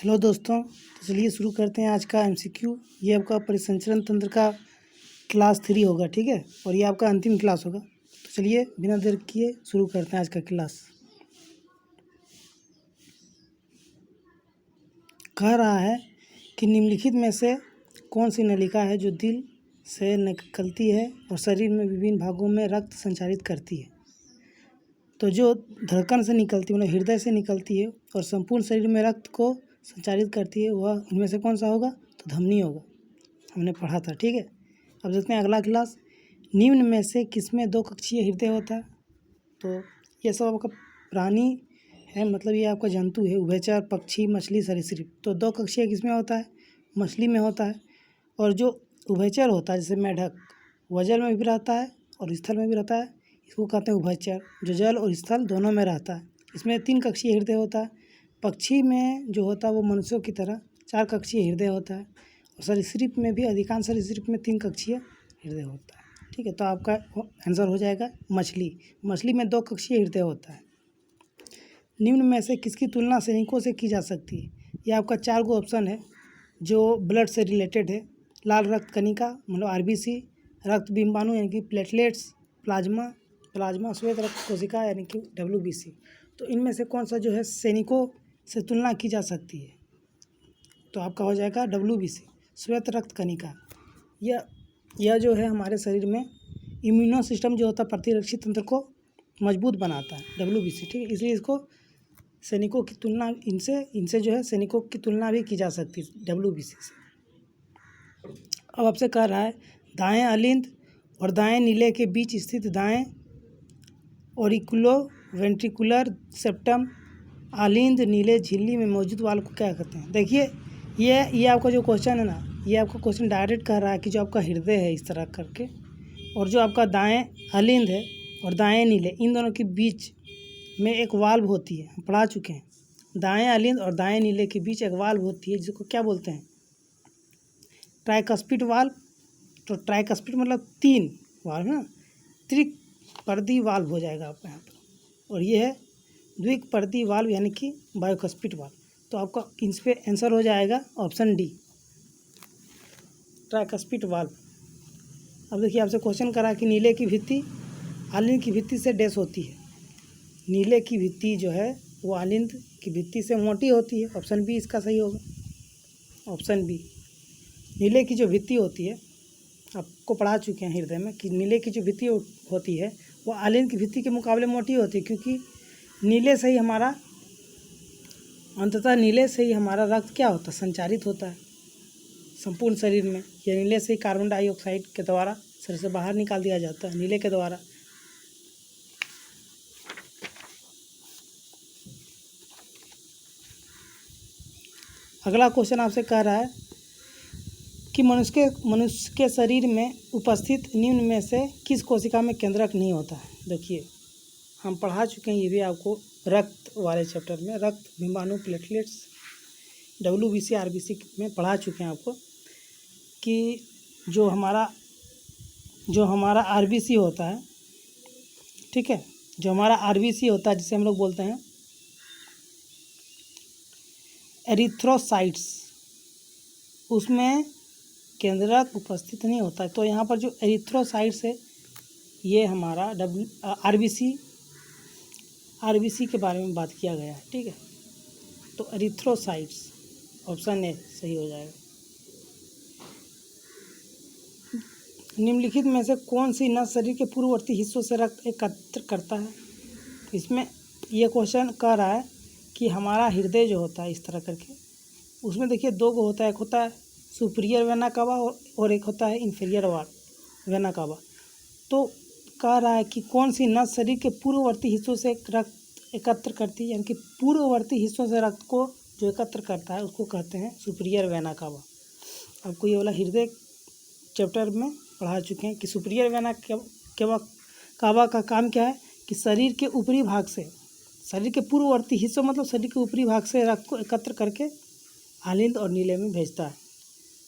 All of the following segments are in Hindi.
हेलो दोस्तों, तो चलिए शुरू करते हैं आज का एमसीक्यू। ये आपका परिसंचरण तंत्र का क्लास 3 होगा, ठीक है, और ये आपका अंतिम क्लास होगा। तो चलिए बिना देर किए शुरू करते हैं आज का क्लास। कह रहा है कि निम्नलिखित में से कौन सी नलिका है जो दिल से निकलती है और शरीर में विभिन्न भागों में रक्त संचारित करती है। तो जो धड़कन से निकलती है, मतलब हृदय से निकलती है और संपूर्ण शरीर में रक्त को संचारित करती है, वह इनमें से कौन सा होगा? तो धमनी होगा। हमने पढ़ा था, ठीक है। अब देखते हैं अगला क्लास। निम्न में से किसमें दो कक्षीय हृदय होता है? तो ये सब आपका प्राणी है, मतलब ये आपका जंतु है, उभयचर, पक्षी, मछली, सरीसृप। तो दो कक्षीय किसमें होता है? मछली में होता है। और जो उभयचर होता है, जैसे मेढक, वह जल में भी रहता है और स्थल में भी रहता है, इसको कहते हैं उभयचर, जो जल और स्थल दोनों में रहता है। इसमें 3 कक्षीय हृदय होता है। पक्षी में जो होता है वो मनुष्यों की तरह 4 कक्षीय हृदय होता है। और सरीसृप में भी, अधिकांश सरीसृप में 3 कक्षीय हृदय होता है, ठीक है। तो आपका आंसर हो जाएगा मछली। मछली में 2 कक्षीय हृदय होता है। निम्न में से किसकी तुलना सैनिकों से की जा सकती है? यह आपका 4 गो ऑप्शन है जो ब्लड से रिलेटेड है। लाल रक्त कणिका मतलब आरबीसी, रक्त बिंबाणु यानी कि प्लेटलेट्स, प्लाज्मा श्वेत रक्त कोशिका यानी कि डब्ल्यूबीसी। तो इनमें से कौन सा जो है सैनिकों से तुलना की जा सकती है? तो आपका हो जाएगा डब्ल्यूबीसी, श्वेत रक्त कणिका। यह जो है हमारे शरीर में इम्यूनो सिस्टम जो होता है, प्रतिरक्षी तंत्र को मजबूत बनाता है, डब्ल्यूबीसी, ठीक है। इसलिए इसको सैनिकों की तुलना इनसे जो है सैनिकों की तुलना भी की जा सकती है डब्ल्यूबीसी से। अब आपसे कह रहा है दाएं अलिंद और दाएं नीले के बीच स्थित दाएं ऑरिकुलो वेंट्रिकुलर सेप्टम अलिंद नीले झिल्ली में मौजूद वाल्व को क्या कहते हैं? देखिए ये आपका जो क्वेश्चन है ना, ये आपका क्वेश्चन डायरेक्ट कह रहा है कि जो आपका हृदय है इस तरह करके, और जो आपका दाएं अलिंद है और दाएं नीले, इन दोनों के बीच में एक वाल्व होती है, हम पढ़ा चुके हैं। दाएं अलिंद और दाएं नीले के बीच एक वाल्व होती है जिसको क्या बोलते हैं? Tricuspid valve. तो ट्राइकस्पिड मतलब 3 वाल्व है ना, त्रिपर्दी वाल्व हो जाएगा आपका यहाँ पर। और ये है द्विपर्दी वाल्व यानी कि बायोकस्पिड वाल्व। तो आपका इस पे आंसर हो जाएगा ऑप्शन डी, ट्राइकस्पिड वाल्व। अब देखिए आपसे क्वेश्चन करा कि नीले की भित्ति अलिंद की भित्ति से डैश होती है। नीले की भित्ति जो है वो अलिंद की भित्ति से मोटी होती है। ऑप्शन बी इसका सही होगा, ऑप्शन बी। नीले की जो भित्ति होती है, आपको पढ़ा चुके हैं हृदय में कि नीले की जो भित्ति होती है वो अलिंद की भित्ति के मुकाबले मोटी होती है, क्योंकि नीले से ही हमारा रक्त क्या होता है? संचारित होता है संपूर्ण शरीर में। यह नीले से ही कार्बन डाइऑक्साइड के द्वारा शरीर से बाहर निकाल दिया जाता है, नीले के द्वारा। अगला क्वेश्चन आपसे कह रहा है कि मनुष्य के शरीर में उपस्थित निम्न में से किस कोशिका में केंद्रक नहीं होता है? देखिए हम पढ़ा चुके हैं ये भी आपको रक्त वाले चैप्टर में, रक्त बिंबाणु प्लेटलेट्स डब्ल्यूबीसी आरबीसी में पढ़ा चुके हैं आपको कि जो हमारा आरबीसी होता है, ठीक है, जो हमारा आरबीसी होता है जिसे हम लोग बोलते हैं एरिथ्रोसाइट्स, उसमें केंद्रक उपस्थित नहीं होता है। तो यहाँ पर जो एरिथ्रोसाइट्स है ये हमारा आरबीसी के बारे में बात किया गया है, ठीक है। तो एरिथ्रोसाइट्स ऑप्शन ए सही हो जाएगा। निम्नलिखित में से कौन सी नस शरीर के पूर्ववर्ती हिस्सों से रक्त एकत्र करता है? इसमें यह क्वेश्चन कह रहा है कि हमारा हृदय जो होता है इस तरह करके, उसमें देखिए 2 गो होता है, एक होता है सुपीरियर वेना कावा और एक होता है इन्फीरियर वेना कावा। तो कह रहा है कि कौन सी नस शरीर के पूर्ववर्ती हिस्सों से रक्त एकत्र करती है, यानी कि पूर्ववर्ती हिस्सों से रक्त को जो एकत्र करता है उसको कहते हैं सुपीरियर वेना कावा। आपको ये वाला हृदय चैप्टर में पढ़ा चुके हैं कि सुपीरियर वेना कावा का काम क्या है कि शरीर के ऊपरी भाग से, शरीर के पूर्ववर्ती हिस्सों मतलब शरीर के ऊपरी भाग से रक्त को एकत्र करके अलिंद और नीले में भेजता है।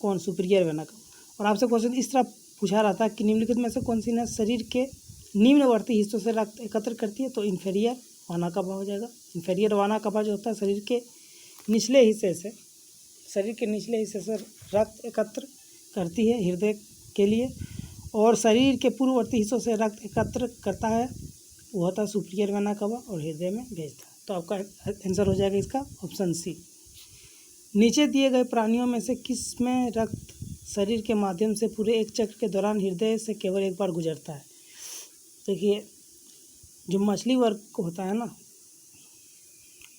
कौन? Superior vena cava. और आपसे क्वेश्चन इस तरह पूछा रहा था कि निम्नलिखित में से कौन सी नस शरीर के निम्नवर्ती हिस्सों से रक्त एकत्र करती है? तो इन्फीरियर वेना कावा हो जाएगा। इन्फीरियर वेना कावा जो होता है शरीर के निचले हिस्से से, शरीर के निचले हिस्से से रक्त एकत्र करती है हृदय के लिए, और शरीर के पूर्ववर्ती हिस्सों से रक्त एकत्र करता है, वो होता है सुपीरियर वेना कवा, और हृदय में भेजता है। तो आपका आंसर हो जाएगा इसका ऑप्शन सी। नीचे दिए गए प्राणियों में से किस में रक्त शरीर के माध्यम से पूरे एक चक्र के दौरान हृदय से केवल एक बार गुजरता है? देखिए, जो मछली वर्ग होता है ना,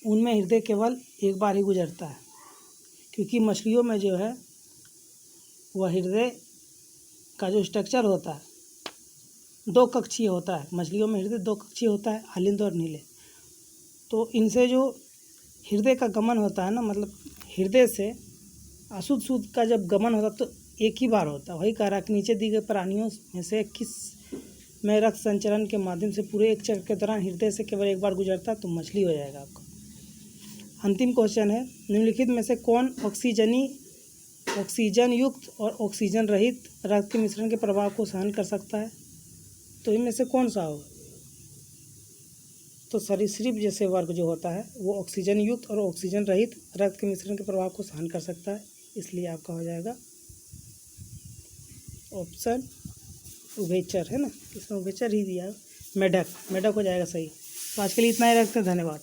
उनमें हृदय केवल एक बार ही गुजरता है, क्योंकि मछलियों में जो है वह हृदय का जो स्ट्रक्चर होता है दो कक्षीय होता है। मछलियों में हृदय दो कक्षीय होता है, आलिंद और नीले। तो इनसे जो हृदय का गमन होता है ना, मतलब हृदय से अशुद्ध शुद्ध का जब गमन होता है तो एक ही बार होता है। वही कह रहा कि नीचे दी गए प्राणियों में से किस में रक्त संचरण के माध्यम से पूरे एक चक्र के दौरान हृदय से केवल एक बार गुजरता है? तो मछली हो जाएगा आपका। अंतिम क्वेश्चन है, निम्नलिखित में से कौन ऑक्सीजन युक्त और ऑक्सीजन रहित रक्त के मिश्रण के प्रभाव को सहन कर सकता है? तो इनमें से कौन सा होगा? तो सरीसृप जैसे वर्ग जो होता है वो ऑक्सीजन युक्त और ऑक्सीजन रहित रक्त के मिश्रण के प्रभाव को सहन कर सकता है, इसलिए आपका हो जाएगा ऑप्शन उभयचर, है ना, इसमें उभयचर ही दिया है। मेढक हो जाएगा सही। तो आज के लिए इतना ही रखते हैं, धन्यवाद।